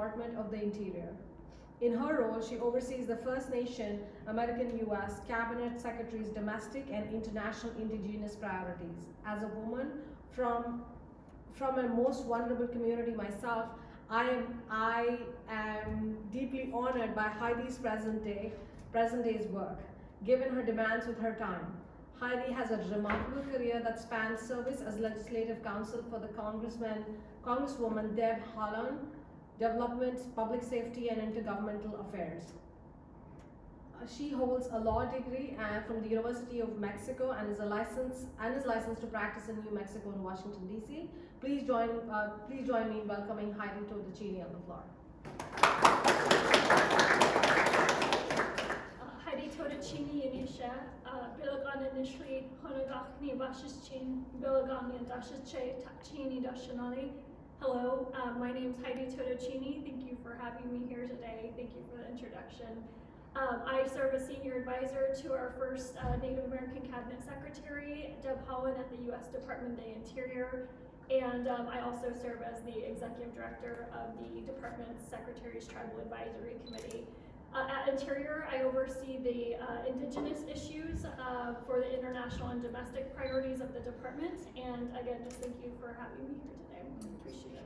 Department of the Interior. In her role, she oversees the First Nation American U.S. Cabinet Secretary's domestic and international indigenous priorities. As a woman from a most vulnerable community myself, I am deeply honored by Heidi's present day's work, given her demands with her time. Heidi has a remarkable career that spans service as legislative counsel for the Congresswoman Deb Haaland, Development, Public Safety, and Intergovernmental Affairs. She holds a law degree from the University of Mexico and is licensed to practice in New Mexico and Washington, D.C. Please join me in welcoming Heidi Todeschini on the floor. Heidi Todeschini Yanisha, Bilagan initially Honagachni Bashichin, Bilagan Yandashiche Tachini Dashanali. Hello, my name is Heidi Todeschini. Thank you for having me here today. Thank you for the introduction. I serve as Senior Advisor to our first Native American Cabinet Secretary, Deb Haaland at the U.S. Department of the Interior, and I also serve as the Executive Director of the Department's Secretary's Tribal Advisory Committee. At Interior, I oversee the Indigenous issues for the international and domestic priorities of the department, and again, just thank you for having me here today. I appreciate it.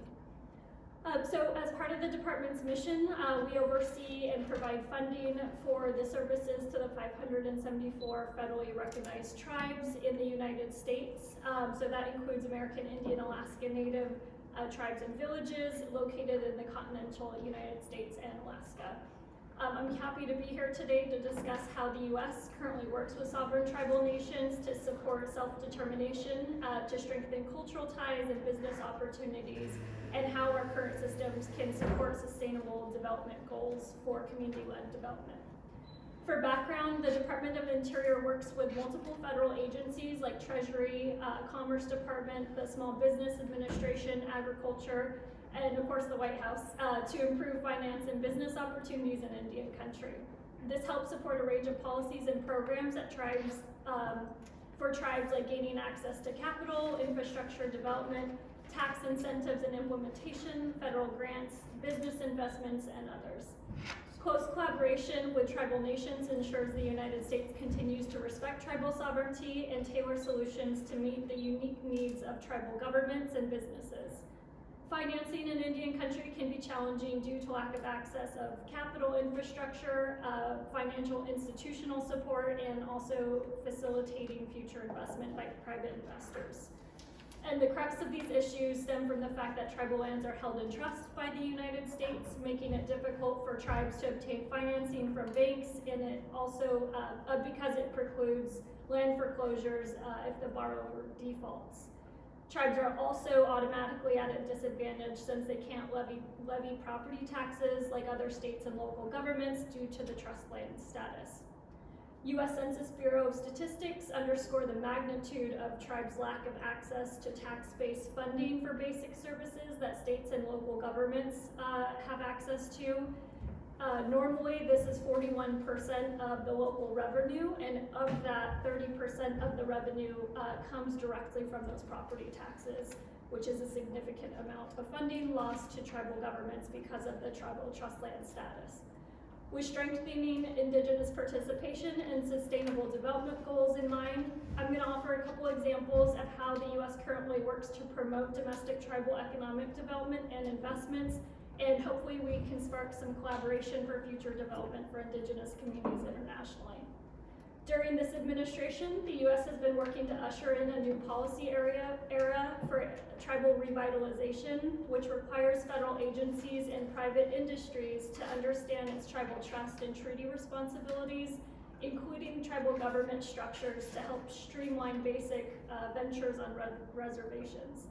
So as part of the department's mission, we oversee and provide funding for the services to the 574 federally recognized tribes in the United States. So that includes American Indian, Alaska Native tribes and villages located in the continental United States and Alaska. I'm happy to be here today to discuss how the U.S. currently works with sovereign tribal nations to support self-determination, to strengthen cultural ties and business opportunities, and how our current systems can support sustainable development goals for community-led development. For background, the Department of Interior works with multiple federal agencies like Treasury, Commerce Department, the Small Business Administration, Agriculture, and of course the White House, to improve finance and business opportunities in Indian country. This helps support a range of policies and programs that for tribes like gaining access to capital, infrastructure development, tax incentives and implementation, federal grants, business investments, and others. Close collaboration with tribal nations ensures the United States continues to respect tribal sovereignty and tailor solutions to meet the unique needs of tribal governments and businesses. Financing in Indian country can be challenging due to lack of access of capital infrastructure, financial institutional support, and also facilitating future investment by private investors. And the crux of these issues stem from the fact that tribal lands are held in trust by the United States, making it difficult for tribes to obtain financing from banks, and it also, because it precludes land foreclosures if the borrower defaults. Tribes are also automatically at a disadvantage since they can't levy property taxes like other states and local governments due to the trust land status. U.S. Census Bureau of Statistics underscore the magnitude of tribes' lack of access to tax-based funding for basic services that states and local governments have access to. Normally, this is 41% of the local revenue, and of that, 30% of the revenue comes directly from those property taxes, which is a significant amount of funding lost to tribal governments because of the tribal trust land status. With strengthening Indigenous participation and sustainable development goals in mind, I'm going to offer a couple examples of how the U.S. currently works to promote domestic tribal economic development and investments, and hopefully we can spark some collaboration for future development for Indigenous communities internationally. During this administration, the U.S. has been working to usher in a new policy era for tribal revitalization, which requires federal agencies and private industries to understand its tribal trust and treaty responsibilities, including tribal government structures to help streamline basic ventures on reservations.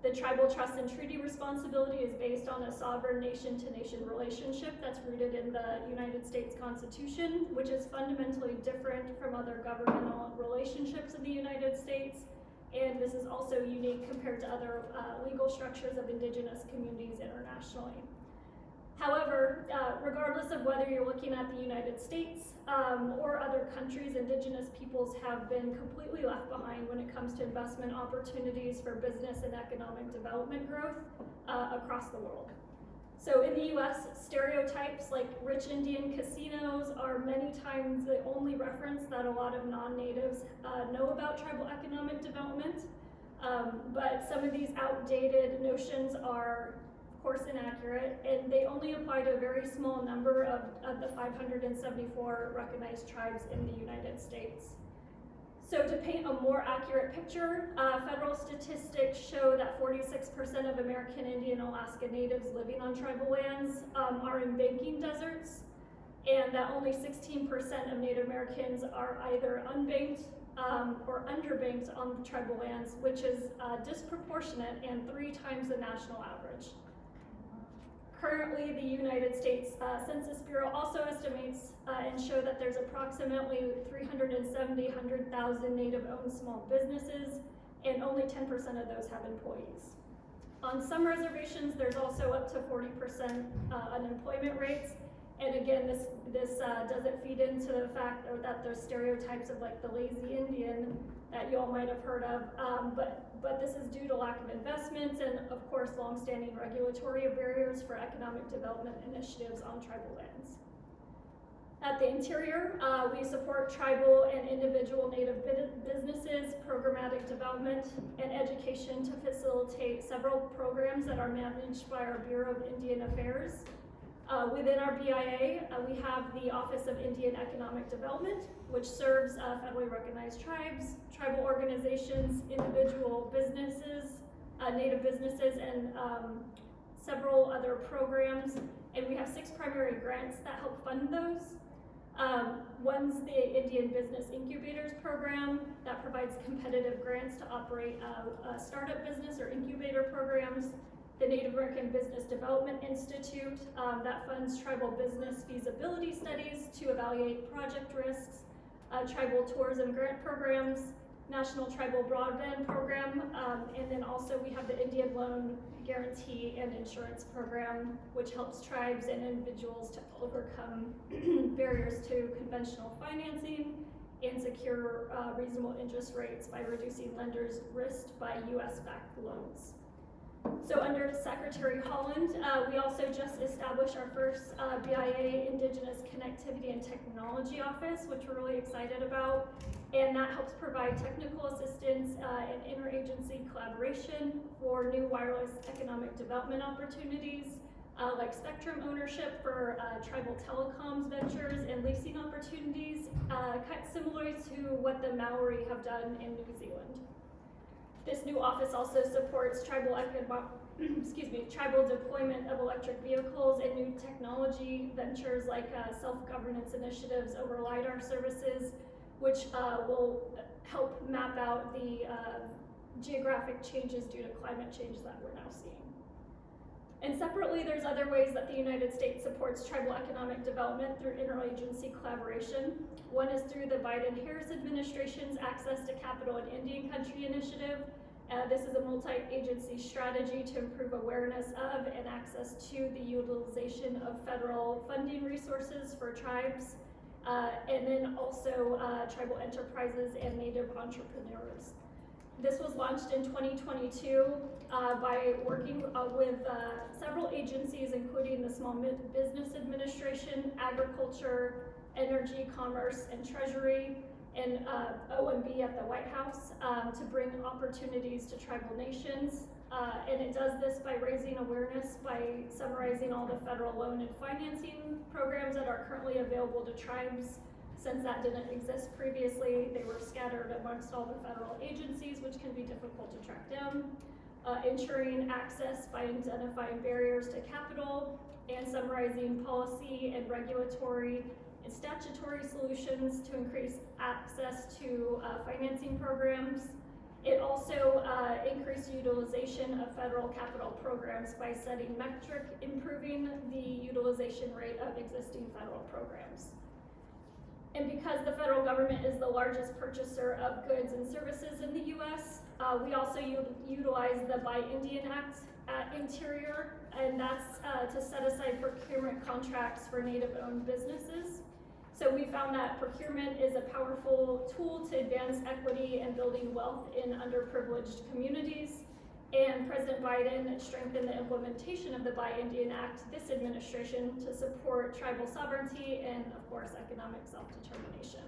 The tribal trust and treaty responsibility is based on a sovereign nation-to-nation relationship that's rooted in the United States Constitution, which is fundamentally different from other governmental relationships in the United States. And this is also unique compared to other legal structures of Indigenous communities internationally. However, regardless of whether you're looking at the United States or other countries, Indigenous peoples have been completely left behind when it comes to investment opportunities for business and economic development growth across the world. So in the US, stereotypes like rich Indian casinos are many times the only reference that a lot of non-natives know about tribal economic development. But some of these outdated notions are, of course, inaccurate, and they only apply to a very small number of the 574 recognized tribes in the United States. So to paint a more accurate picture, federal statistics show that 46% of American Indian Alaska Natives living on tribal lands are in banking deserts, and that only 16% of Native Americans are either unbanked or underbanked on tribal lands, which is disproportionate and 3 times the national average. Currently, the United States Census Bureau also estimates and show that there's approximately 370,000 Native-owned small businesses, and only 10% of those have employees. On some reservations, there's also up to 40% unemployment rates, and again, this doesn't feed into the fact or that there's stereotypes of like the lazy Indian that you all might have heard of, but this is due to lack of investments and, of course, longstanding regulatory barriers for economic development initiatives on tribal lands. At the interior, we support tribal and individual Native businesses, programmatic development, and education to facilitate several programs that are managed by our Bureau of Indian Affairs. Within our BIA, we have the Office of Indian Economic Development, which serves federally recognized tribes, tribal organizations, individual businesses, Native businesses, and several other programs. And we have 6 primary grants that help fund those. One's the Indian Business Incubators Program that provides competitive grants to operate a startup business or incubator programs. The Native American Business Development Institute that funds tribal business feasibility studies to evaluate project risks, tribal tourism grant programs, National Tribal Broadband Program, and then also we have the Indian Loan Guarantee and Insurance Program, which helps tribes and individuals to overcome barriers to conventional financing and secure reasonable interest rates by reducing lenders' risk by US-backed loans. So under Secretary Holland, we also just established our first BIA Indigenous Connectivity and Technology Office, which we're really excited about. And that helps provide technical assistance and interagency collaboration for new wireless economic development opportunities, like spectrum ownership for tribal telecoms ventures and leasing opportunities, kind of similar to what the Maori have done in New Zealand. This new office also supports tribal deployment of electric vehicles and new technology ventures like self-governance initiatives over LiDAR services, which will help map out the geographic changes due to climate change that we're now seeing. And separately, there's other ways that the United States supports tribal economic development through interagency collaboration. One is through the Biden-Harris administration's Access to Capital in Indian Country initiative. This is a multi-agency strategy to improve awareness of and access to the utilization of federal funding resources for tribes, and then also tribal enterprises and Native entrepreneurs. This was launched in 2022 by working with several agencies, including the Small Business Administration, Agriculture, Energy, Commerce, and Treasury, and OMB at the White House to bring opportunities to tribal nations. And it does this by raising awareness, by summarizing all the federal loan and financing programs that are currently available to tribes. Since that didn't exist previously, they were scattered amongst all the federal agencies, which can be difficult to track down. Ensuring access by identifying barriers to capital and summarizing policy and regulatory and statutory solutions to increase access to financing programs. It also increased utilization of federal capital programs by setting metric improving the utilization rate of existing federal programs. And because the federal government is the largest purchaser of goods and services in the U.S., we also utilize the Buy Indian Act at Interior, and that's to set aside procurement contracts for Native-owned businesses. So we found that procurement is a powerful tool to advance equity and building wealth in underprivileged communities. And President Biden strengthened the implementation of the Buy Indian Act this administration to support tribal sovereignty and, of course, economic self-determination.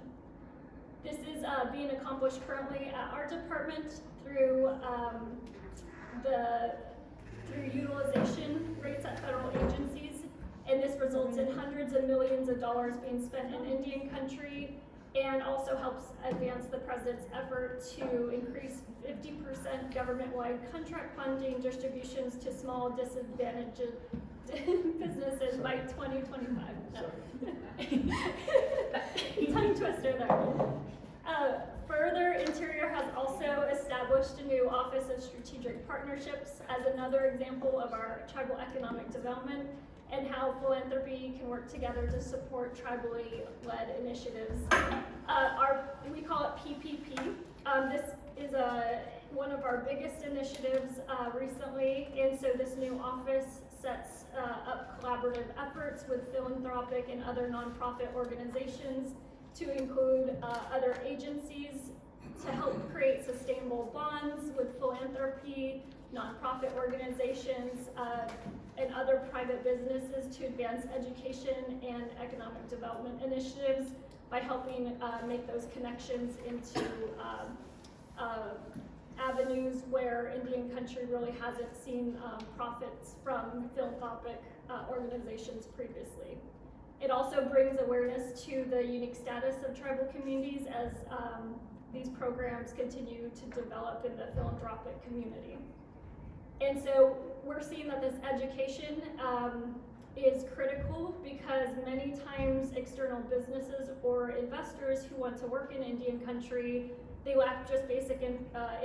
This is being accomplished currently at our department through through utilization rates at federal agencies, and this results in hundreds of millions of dollars being spent in Indian country, and also helps advance the president's effort to increase 50% government-wide contract funding distributions to small disadvantaged businesses by 2025. Tongue twister there. Further, Interior has also established a new Office of Strategic Partnerships as another example of our tribal economic development and how philanthropy can work together to support tribally led initiatives. We call it PPP. This is one of our biggest initiatives recently, and so this new office sets up collaborative efforts with philanthropic and other nonprofit organizations to include other agencies to help create sustainable bonds with philanthropy, nonprofit organizations, and other private businesses to advance education and economic development initiatives by helping make those connections into avenues where Indian country really hasn't seen profits from philanthropic organizations previously. It also brings awareness to the unique status of tribal communities as these programs continue to develop in the philanthropic community. And so we're seeing that this education is critical because many times external businesses or investors who want to work in Indian country, they lack just basic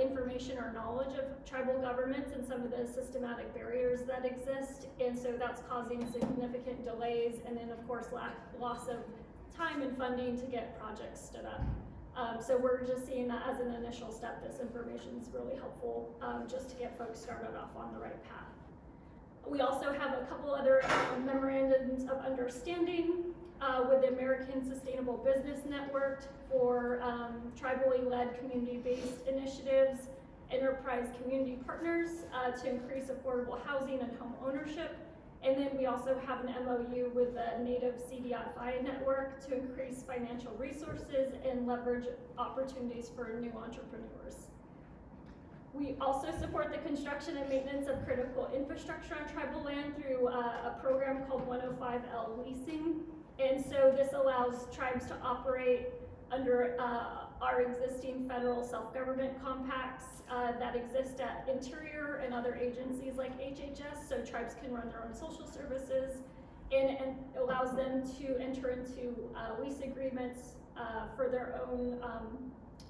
information or knowledge of tribal governments and some of the systematic barriers that exist. And so that's causing significant delays and then of course loss of time and funding to get projects stood up. So we're just seeing that as an initial step. This information is really helpful just to get folks started off on the right path. We also have a couple other memorandums of understanding with the American Sustainable Business Network for tribally led community-based initiatives, enterprise community partners to increase affordable housing and home ownership. And then we also have an MOU with the Native CDFI network to increase financial resources and leverage opportunities for new entrepreneurs. We also support the construction and maintenance of critical infrastructure on tribal land through a program called 105L leasing. And so this allows tribes to operate under our existing federal self-government compacts that exist at Interior and other agencies like HHS, so tribes can run their own social services, and allows them to enter into lease agreements for their own,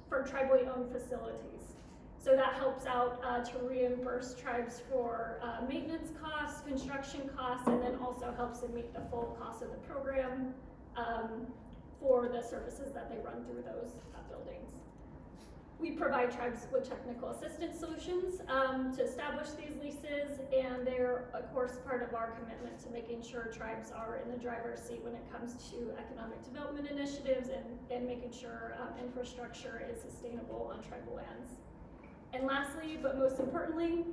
for tribally owned facilities. So that helps out to reimburse tribes for maintenance costs, construction costs, and then also helps them meet the full cost of the program for the services that they run through those buildings. We provide tribes with technical assistance solutions to establish these leases, and they're, of course, part of our commitment to making sure tribes are in the driver's seat when it comes to economic development initiatives and making sure infrastructure is sustainable on tribal lands. And lastly, but most importantly,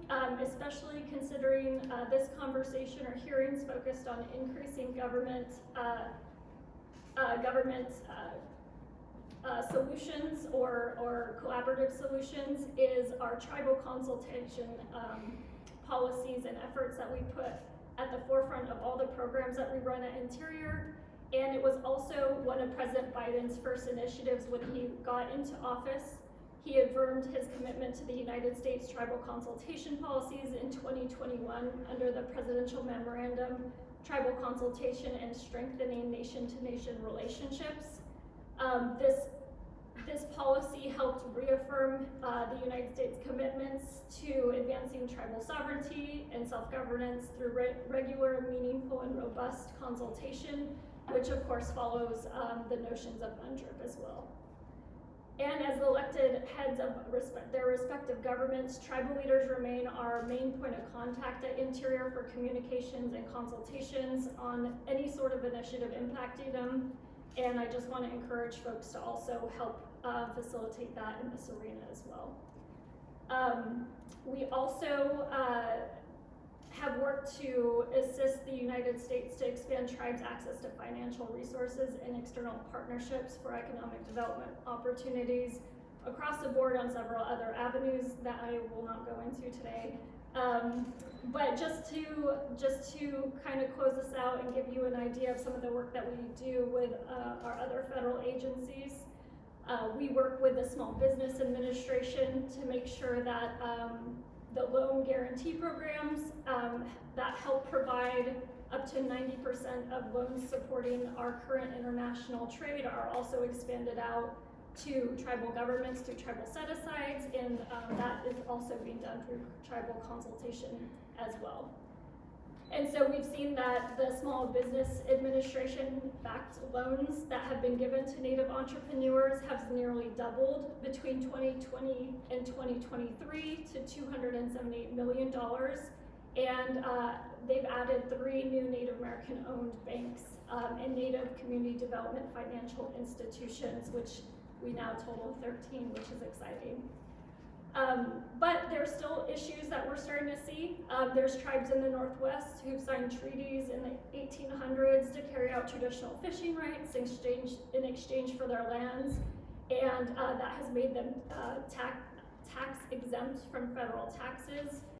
especially considering this conversation or hearings focused on increasing government solutions or collaborative solutions, is our tribal consultation policies and efforts that we put at the forefront of all the programs that we run at Interior. And it was also one of President Biden's first initiatives when he got into office. He affirmed his commitment to the United States tribal consultation policies in 2021 under the Presidential Memorandum, Tribal Consultation and Strengthening Nation-to-Nation Relationships. This policy helped reaffirm the United States commitments to advancing tribal sovereignty and self-governance through regular, meaningful, and robust consultation, which of course follows the notions of UNDRIP as well. And as elected heads of their respective governments, tribal leaders remain our main point of contact at Interior for communications and consultations on any sort of initiative impacting them. And I just want to encourage folks to also help facilitate that in this arena as well. We also have worked to assist the United States to expand tribes' access to financial resources and external partnerships for economic development opportunities across the board on several other avenues that I will not go into today. But just to kind of close this out and give you an idea of some of the work that we do with our other federal agencies, we work with the Small Business Administration to make sure that the loan guarantee programs that help provide up to 90% of loans supporting our current international trade are also expanded out to tribal governments through tribal set-asides, and that is also being done through tribal consultation as well. And so we've seen that the Small Business Administration backed loans that have been given to Native entrepreneurs have nearly doubled between 2020 and 2023 to $278 million. And they've added 3 new Native American owned banks and Native Community Development Financial Institutions, which we now total 13, which is exciting. But there's still issues that we're starting to see. There's tribes in the Northwest who've signed treaties in the 1800s to carry out traditional fishing rights in exchange for their lands, and that has made them tax exempt from federal taxes.